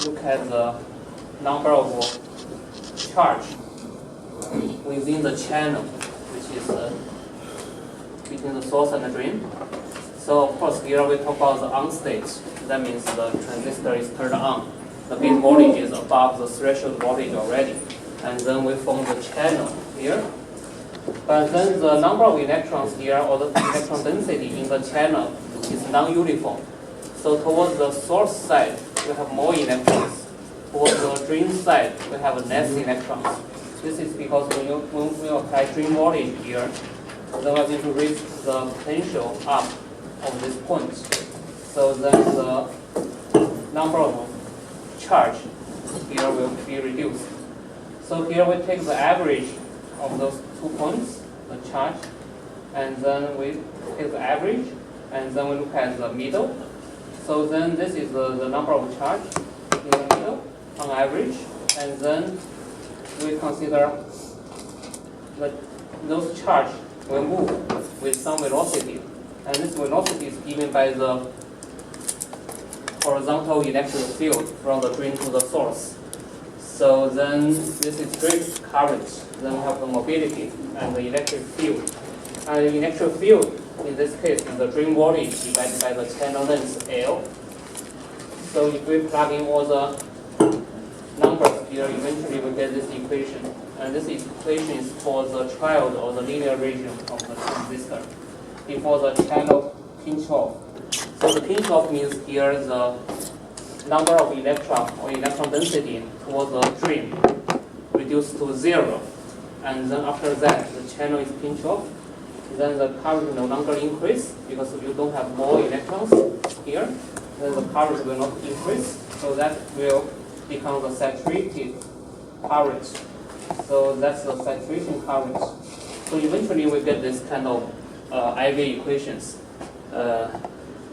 look at the number of charge within the channel, which is between the source and the drain. So of course here we talk about the on state. That means the transistor is turned on. The gate voltage is above the threshold voltage already. And then we form the channel here. But then the number of electrons here, or the electron density in the channel, is non-uniform. So towards the source side, we have more electrons. Towards the drain side, we have less electrons. This is because when we apply drain voltage here, then we're going to raise the potential up of this point. So then the number of charge here will be reduced. So here we take the average of those 2 points, the charge, and then we take the average, and then we look at the middle. So then this is the number of charge in the middle on average, and then we consider that those charge will move with some velocity, and this velocity is given by the horizontal electric field from the drain to the source. So then this is direct current, then we have the mobility and the electric field. And the electric field in this case is the drain voltage divided by the channel length L. So if we plug in all the numbers here, eventually we get this equation. And this equation is for the triode or the linear region of the transistor before the channel pinch off. So the pinch off means here the number of electron or electron density towards the drain reduced to 0. And then after that, the channel is pinch off. Then the current no longer increase because you don't have more electrons here. Then the current will not increase. So that will become the saturated current. So that's the saturation current. So eventually we get this kind of IV equations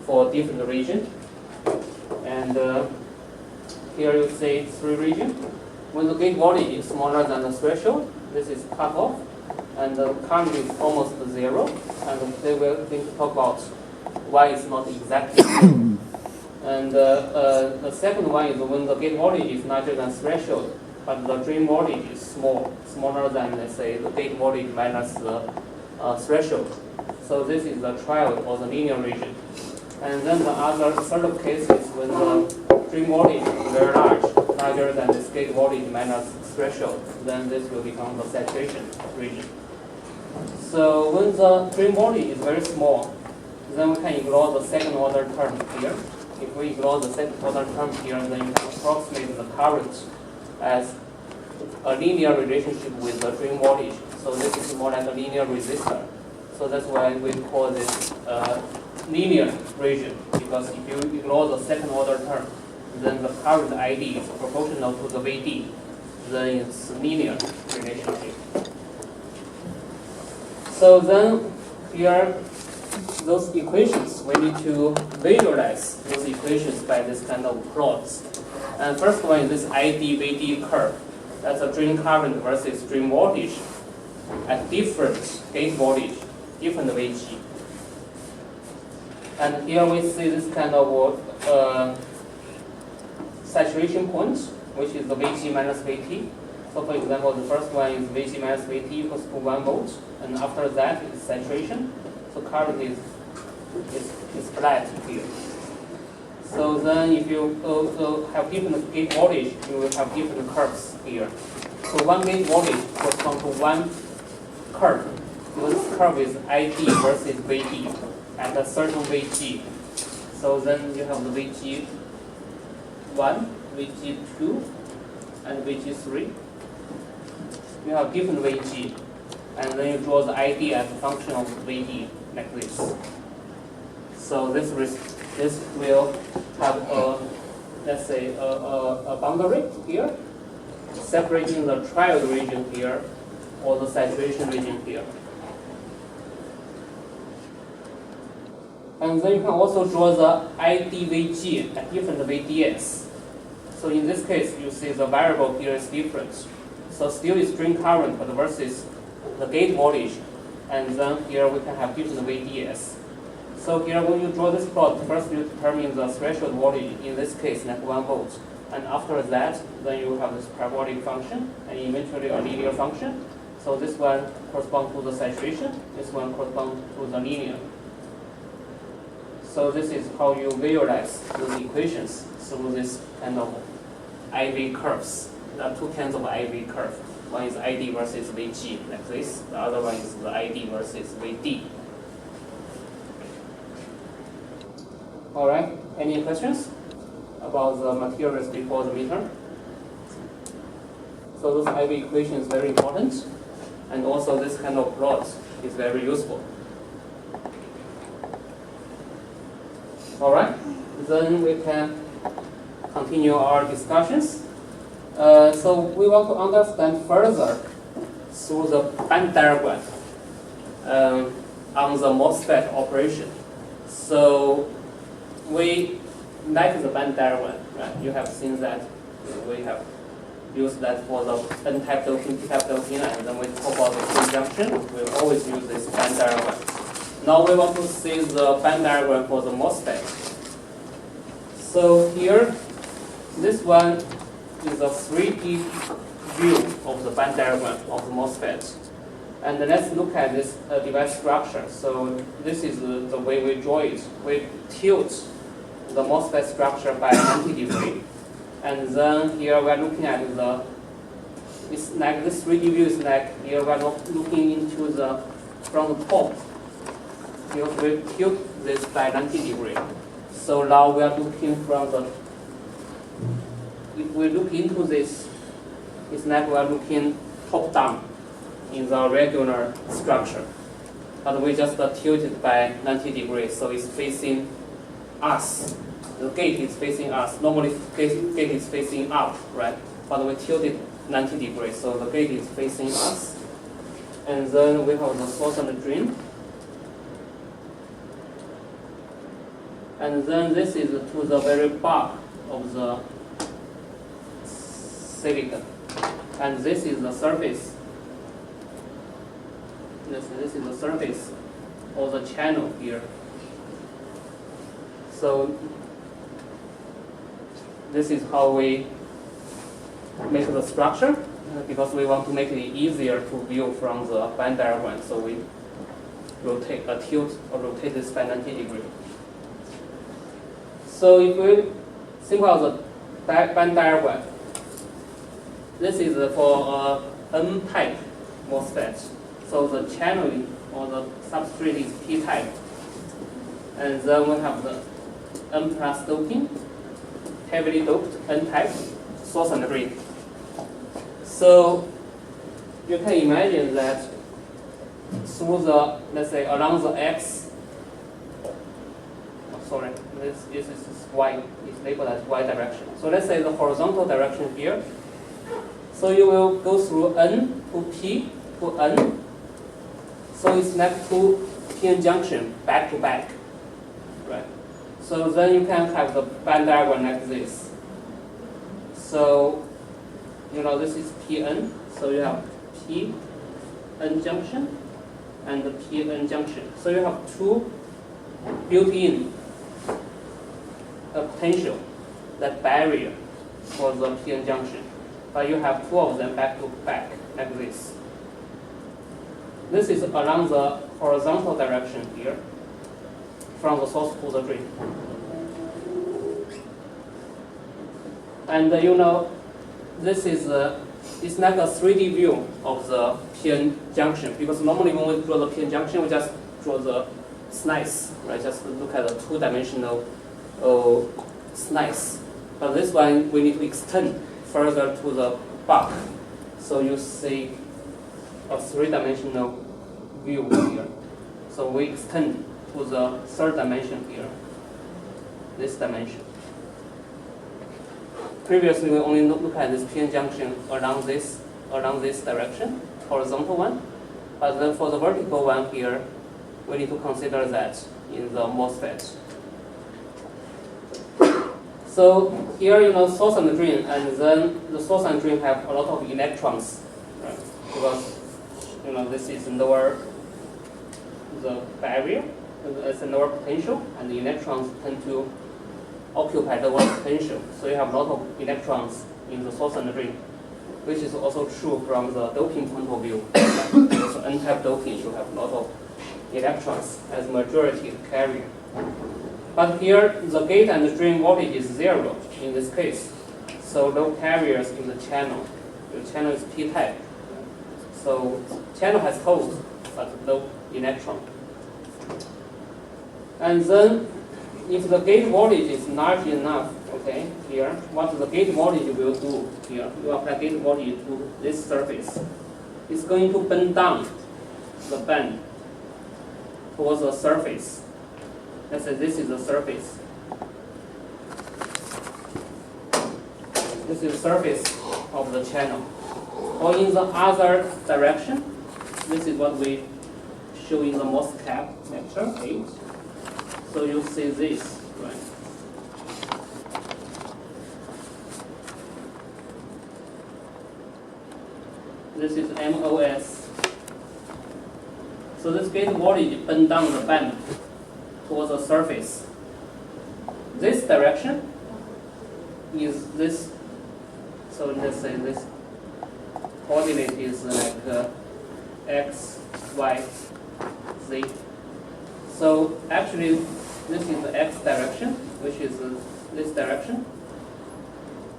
for different region. And here you see 3 region. When the gate voltage is smaller than the threshold, this is cut off, and the current is almost 0. And they will think to talk about why it's not exactly 0. And the second one is when the gate voltage is larger than threshold, but the drain voltage is smaller than, let's say, the gate voltage minus the threshold. So this is the triode or the linear region. And then the third case is when the drain voltage is very larger than the gate voltage minus threshold. Then this will become the saturation region. So when the drain voltage is very small, then we can ignore the second order term here. If we ignore the second order term here, then you can approximate the current as a linear relationship with the drain voltage. So this is more like a linear resistor. So that's why we call this linear region, because if you ignore the second order term, then the current ID is proportional to the VD. Then it's linear relationship. So then here, those equations, we need to visualize those equations by this kind of plots. And first one is this ID VD curve. That's a drain current versus drain voltage at different gate voltage, different VG. And here we see this kind of saturation point, which is the Vg minus Vt. So for example, the first one is Vg minus Vt equals to 1 volt, and after that is saturation. So current is flat here. So then if you have different gate voltage, you will have different curves here. So one gate voltage corresponds to one curve. So this curve is ID versus Vd at a certain Vg. So then you have the Vg1, Vg2, and Vg3. You have different Vg, and then you draw the ID as a function of Vd like this. So this will have a, let's say, a boundary here, separating the triode region here or the saturation region here. And then you can also draw the IDVG at different VDS. So in this case, you see the variable here is different. So still is drain current, but versus the gate voltage. And then here we can have different VDS. So here when you draw this plot, first you determine the threshold voltage, in this case like 1 volt. And after that, then you have this parabolic function and eventually a linear function. So this one corresponds to the saturation, this one corresponds to the linear. So this is how you visualize those equations through this kind of IV curves. There are two kinds of IV curve. One is ID versus VG, like this. The other one is the ID versus VD. All right, any questions about the materials before the midterm? So those IV equation is very important, and also this kind of plot is very useful. All right, then we can continue our discussions. So we want to understand further through the band diagram on the MOSFET operation. So we like the band diagram, right? You have seen that we have used that for the N-type doping, P-type doping, and then we talk about the conjunction. We always use this band diagram. Now we want to see the band diagram for the MOSFET. So here, this one is a 3D view of the band diagram of the MOSFET. And let's look at this device structure. So this is the way we draw it. We tilt the MOSFET structure by 90 degrees. And then here we are looking at it's like this 3D view is like here we are looking into from the top. Here we tilt this by 90 degrees. So now we are looking from if we look into this, it's like we are looking top down in the regular structure. But we just tilt it by 90 degrees, so it's facing us. The gate is facing us. Normally, gate is facing up, right? But we tilt it 90 degrees, so the gate is facing us. And then we have the source and the drain. And then this is to the very bulk of the silicon. And this is the surface. This is the surface of the channel here. So this is how we make the structure, because we want to make it easier to view from the band diagram. So we rotate this by 90 degrees. So if we think about the band diagram, this is for N-type MOSFET. So the channeling or the substrate is P-type. And then we have the N plus doping, heavily doped N-type, source and drain. So you can imagine that through the, let's say, along the X, this is Y, it's labeled as Y direction. So let's say the horizontal direction here. So you will go through N to P to N. So it's like two PN junction back to back, right? So then you can have the band diagram like this. So, this is PN. So you have PN junction and the PN junction. So you have two built-in potential, that barrier for the PN junction. But you have two of them back to back like this. This is along the horizontal direction here, from the source to the drain. And this is it's like a 3D view of the PN junction, because normally when we draw the PN junction, we just draw the slice, right? Just look at the two-dimensional slice. But this one we need to extend further to the bulk, so you see a three-dimensional view here. So we extend to the third dimension here, this dimension. Previously, we only look at this PN junction along this direction, horizontal one. But then for the vertical one here, we need to consider that in the MOSFET. So here, source and drain, and then the source and drain have a lot of electrons, right? Because this is lower the barrier, it's a lower potential, and the electrons tend to occupy the lower potential. So you have a lot of electrons in the source and drain, which is also true from the doping point of view. So N-type doping should have a lot of electrons as majority carrier. But here, the gate and the drain voltage is 0 in this case. So no carriers in the channel. The channel is P-type. So channel has holes, but no electron. And then, if the gate voltage is large enough, okay, here, what the gate voltage will do here, you apply gate voltage to this surface. It's going to bend down the band towards the surface. Let's say this is the surface. This is the surface of the channel. Or in the other direction, this is what we show in the MOSFET lecture 8. So you see this, right? This is MOS. So this gate voltage bend down the band towards the surface. This direction is this. So let's say this coordinate is like x, y, z. So actually, this is the x direction, which is this direction.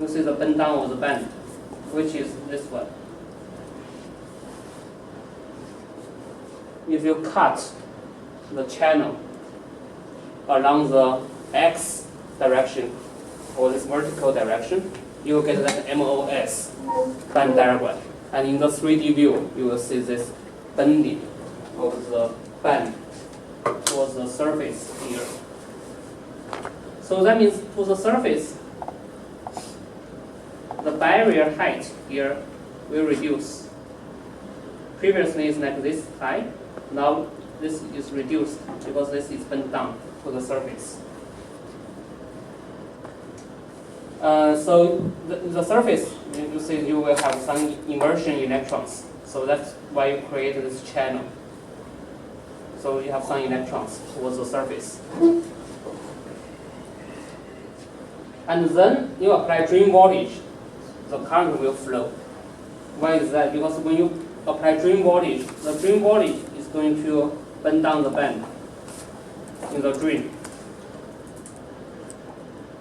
This is the bend down of the band, which is this one. If you cut the channel along the x direction or this vertical direction, you will get that MOS band diagram. And in the 3D view, you will see this bending of the band towards the surface here. So that means to the surface, the barrier height here will reduce. Previously it's like this high, now this is reduced because this is bent down to the surface. So the surface, you see you will have some immersion electrons. So that's why you create this channel. So you have some electrons towards the surface. And then you apply drain voltage, the current will flow. Why is that? Because when you apply drain voltage, the drain voltage is going to bend down the band in the drain.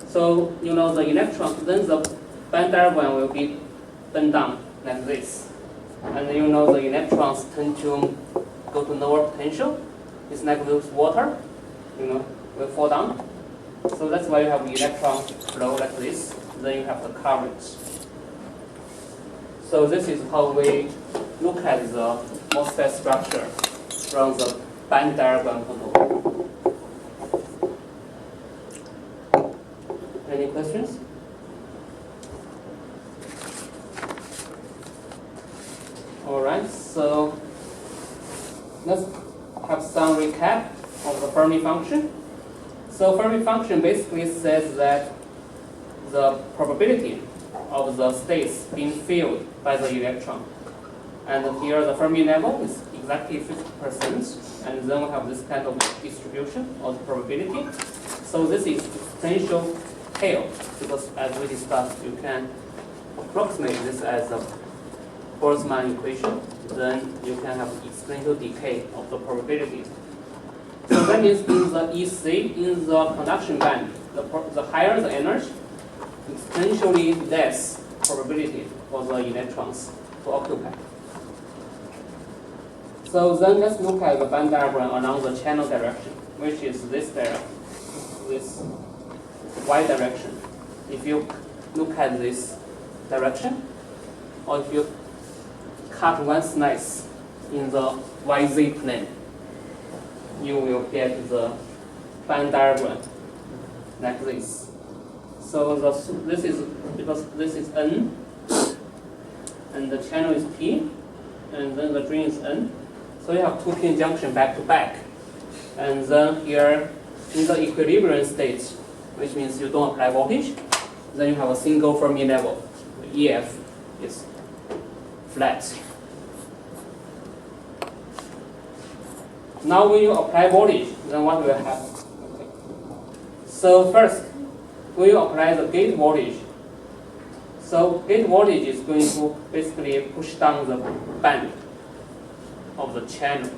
So you know the electron, then the band diagram will be bent down like this. And you know the electrons tend to go to lower potential. It's like this water, you know, will fall down. So that's why you have electron flow like this. Then you have the current. So this is how we look at the MOSFET structure from the band diagram point of view. Any questions? All right, so let's have some recap of the Fermi function. So Fermi function basically says that the probability of the states being filled by the electron. And here the Fermi level is exactly 50%, and then we have this kind of distribution of the probability. So this is exponential tail, because as we discussed, you can approximate this as a Boltzmann equation, then you can have exponential decay of the probability. So that means in the EC, in the conduction band, the higher the energy, exponentially less probability for the electrons to occupy. So then let's look at the band diagram along the channel direction, which is this direction, this y direction. If you look at this direction, or if you cut one slice in the YZ plane, you will get the band diagram like this. So this is because this is N, and the channel is P, and then the drain is N. So you have two pin junction back to back, and then here in the equilibrium state, which means you don't apply voltage, then you have a single Fermi level. The EF is flat. Now when you apply voltage, then what will happen? Okay. So first, when you apply the gate voltage, so gate voltage is going to basically push down the band of the channel.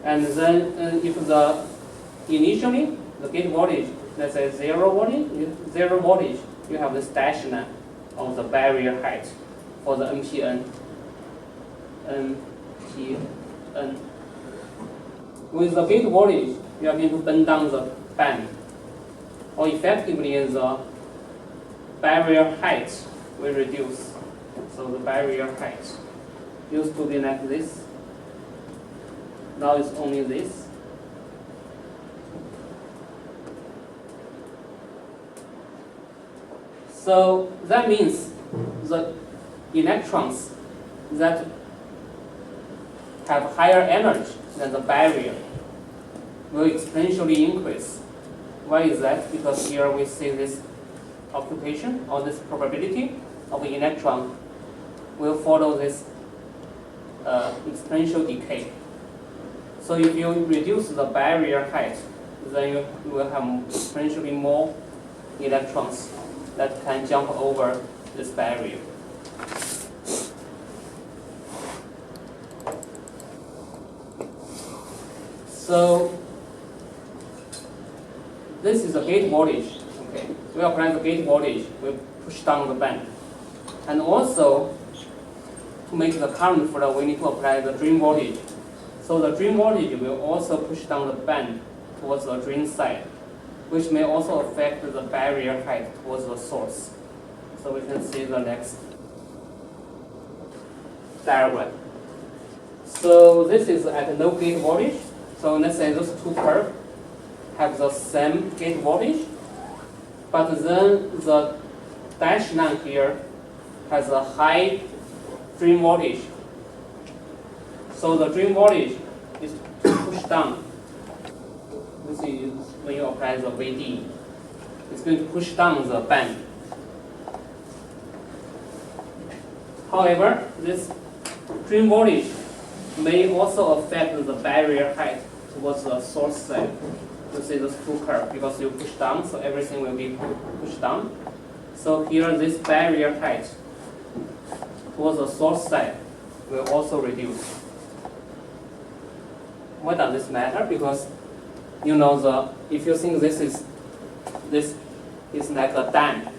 And then if initially the gate voltage, let's say 0 voltage, you have this dash line of the barrier height for the NPN. With the gate voltage, you are going to bend down the band, or effectively the barrier height will reduce. So the barrier height used to be like this. Now it's only this. So that means the electrons that have higher energy than the barrier will exponentially increase. Why is that? Because here we see this occupation or this probability of the electron will follow this exponential decay. So if you reduce the barrier height, then you will have exponentially more electrons that can jump over this barrier. So this is the gate voltage. Okay, we apply the gate voltage, we push down the band, and also to make the current flow, we need to apply the drain voltage. So the drain voltage will also push down the band towards the drain side, which may also affect the barrier height towards the source. So we can see the next diagram. So this is at no gate voltage. So let's say those two curves have the same gate voltage, but then the dash line here has a high drain voltage. So the drain voltage is pushed down. This is when you apply the VD. It's going to push down the band. However, this drain voltage may also affect the barrier height towards the source side. You see those two curves because you push down, so everything will be pushed down. So here, this barrier height towards the source side will also reduce. Why does this matter? Because you know if you think this is like a dam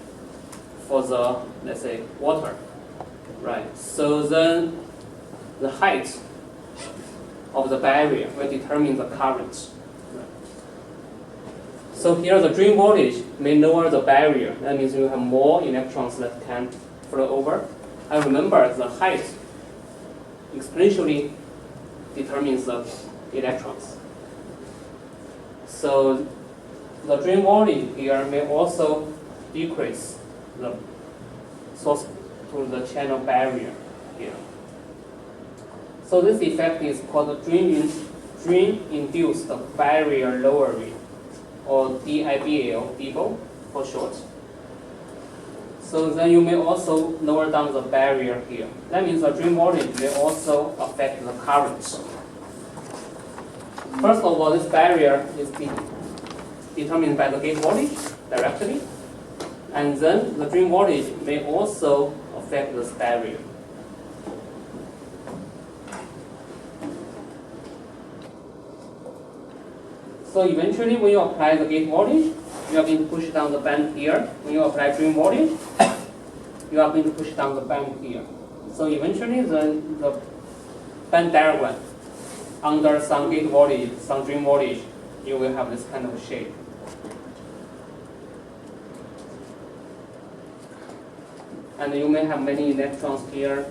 for the, let's say, water, right? So then the height of the barrier will determine the current. Right? So here the drain voltage may lower the barrier. That means you have more electrons that can flow over. And remember, the height exponentially determines the electrons. So the drain voltage here may also decrease the source to the channel barrier here. So this effect is called the drain-induced barrier lowering, or DIBL, DIBL for short. So then you may also lower down the barrier here. That means the drain voltage may also affect the current. First of all, this barrier is determined by the gate voltage directly, and then the drain voltage may also affect this barrier. So eventually, when you apply the gate voltage, you are going to push down the band here. When you apply drain voltage, you are going to push down the band here. So eventually, the band diagram under some gate voltage, some drain voltage, you will have this kind of shape. And you may have many electrons here.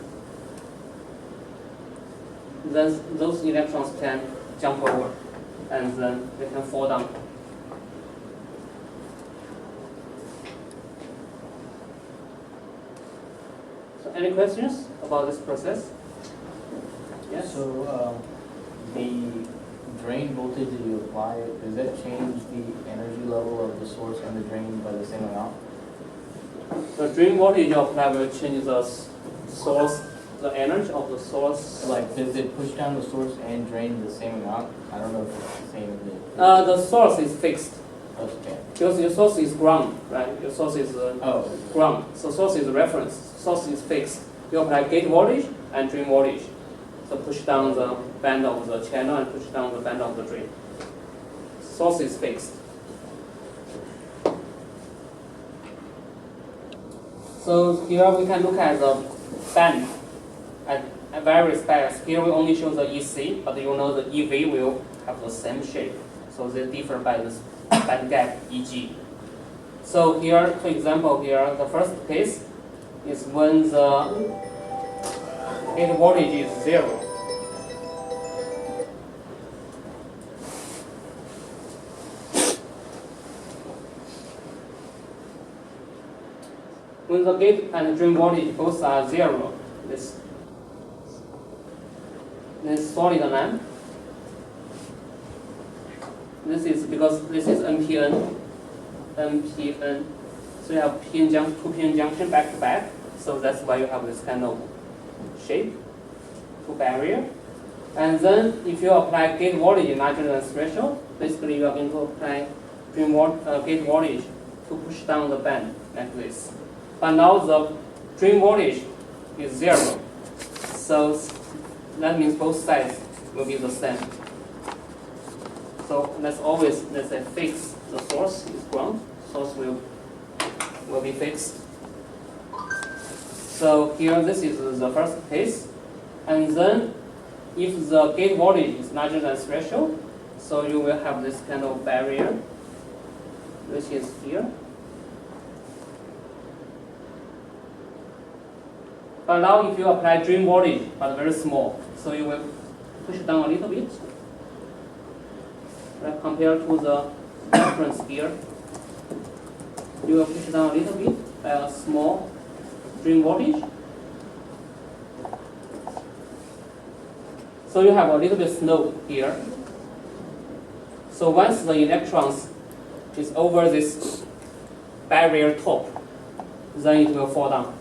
Then those electrons can jump over, and then they can fall down. So any questions about this process? Yes? So the drain voltage that you apply, does that change the energy level of the source and the drain by the same amount? The drain voltage you apply will change the source, the energy of the source. Like, does it push down the source and drain the same amount? I don't know if it's the same. The source is fixed. Okay. Because your source is ground, right? Your source is Oh. ground. So source is reference. Source is fixed. You apply gate voltage and drain voltage. So push down the band of the channel and push down the band of the drain. Source is fixed. So here we can look at the band at various bands. Here we only show the EC, but you know the EV will have the same shape. So they differ by this band gap EG. So here, for example, here the first case is when the gate voltage is 0. When the gate and drain voltage both are 0, this solid lamp. This is because this is NPN. So you have two PN junction back to back. So that's why you have this kind of shape, two barrier. And then if you apply gate voltage larger than threshold, basically you are going to apply gate voltage to push down the band like this. But now the drain voltage is 0. So that means both sides will be the same. So let's say fix the source is ground. Source will be fixed. So here this is the first case. And then if the gate voltage is larger than threshold, so you will have this kind of barrier, which is here. But now if you apply drain voltage, but very small, so you will push it down a little bit. Right, compared to the reference here, you will push it down a little bit by a small drain voltage. So you have a little bit slope here. So once the electrons is over this barrier top, then it will fall down.